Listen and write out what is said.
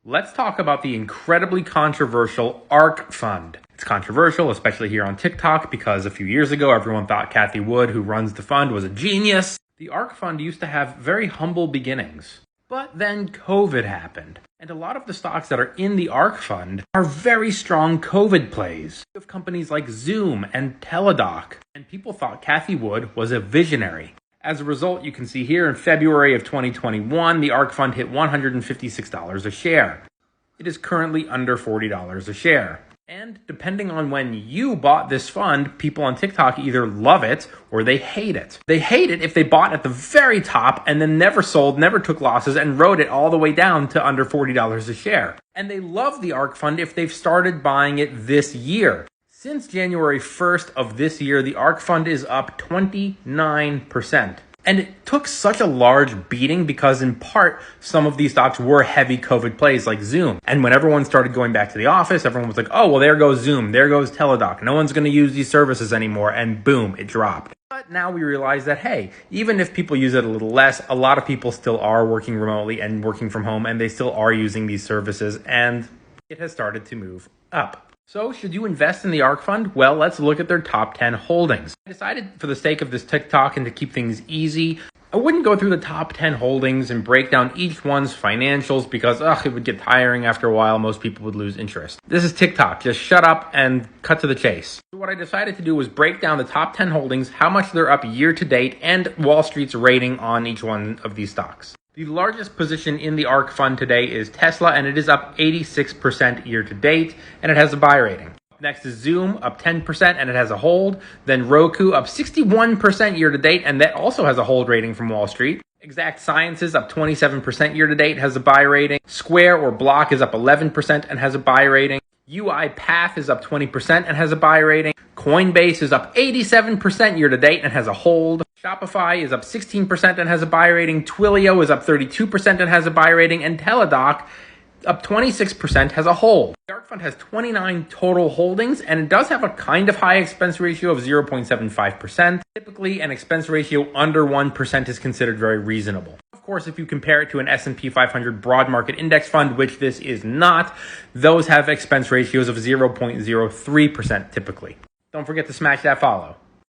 Let's talk about the incredibly controversial ARK fund. It's controversial, especially here on TikTok, because a few years ago, everyone thought Cathie Wood, who runs the fund, was a genius. The ARK fund used to have very humble beginnings. But then COVID happened, and a lot of the stocks that are in the ARK fund are very strong COVID plays. You have companies like Zoom and Teladoc, and people thought Cathie Wood was a visionary. As a result, you can see here in February of 2021, the ARK fund hit $156 a share. It is currently under $40 a share. And depending on when you bought this fund, people on TikTok either love it or they hate it. They hate it if they bought at the very top and then never sold, never took losses, and rode it all the way down to under $40 a share. And they love the ARK fund if they've started buying it this year. Since January 1st of this year, the ARK fund is up 29%. And it took such a large beating because, in part, some of these stocks were heavy COVID plays like Zoom. And when everyone started going back to the office, everyone was like, oh, well, there goes Zoom, there goes Teladoc. No one's going to use these services anymore. And boom, it dropped. But now we realize that, hey, even if people use it a little less, a lot of people still are working remotely and working from home, and they still are using these services. And it has started to move up. So should you invest in the ARK fund? Well, let's look at their top 10 holdings. I decided, for the sake of this TikTok and to keep things easy, I wouldn't go through the top 10 holdings and break down each one's financials because it would get tiring after a while. Most people would lose interest. This is TikTok. Just shut up and cut to the chase. So what I decided to do was break down the top 10 holdings, how much they're up year to date, and Wall Street's rating on each one of these stocks. The largest position in the ARK fund today is Tesla, and it is up 86% year to date, and it has a buy rating. Next is Zoom, up 10%, and it has a hold. Then Roku, up 61% year to date, and that also has a hold rating from Wall Street. Exact Sciences, up 27% year to date, has a buy rating. Square or Block is up 11% and has a buy rating. UiPath is up 20% and has a buy rating. Coinbase is up 87% year to date and has a hold. Shopify is up 16% and has a buy rating. Twilio is up 32% and has a buy rating. And Teladoc, up 26%, has a hold. The ARK fund has 29 total holdings, and it does have a kind of high expense ratio of 0.75%. Typically, an expense ratio under 1% is considered very reasonable. Of course, if you compare it to an S&P 500 broad market index fund, which this is not, those have expense ratios of 0.03% typically. Don't forget to smash that follow.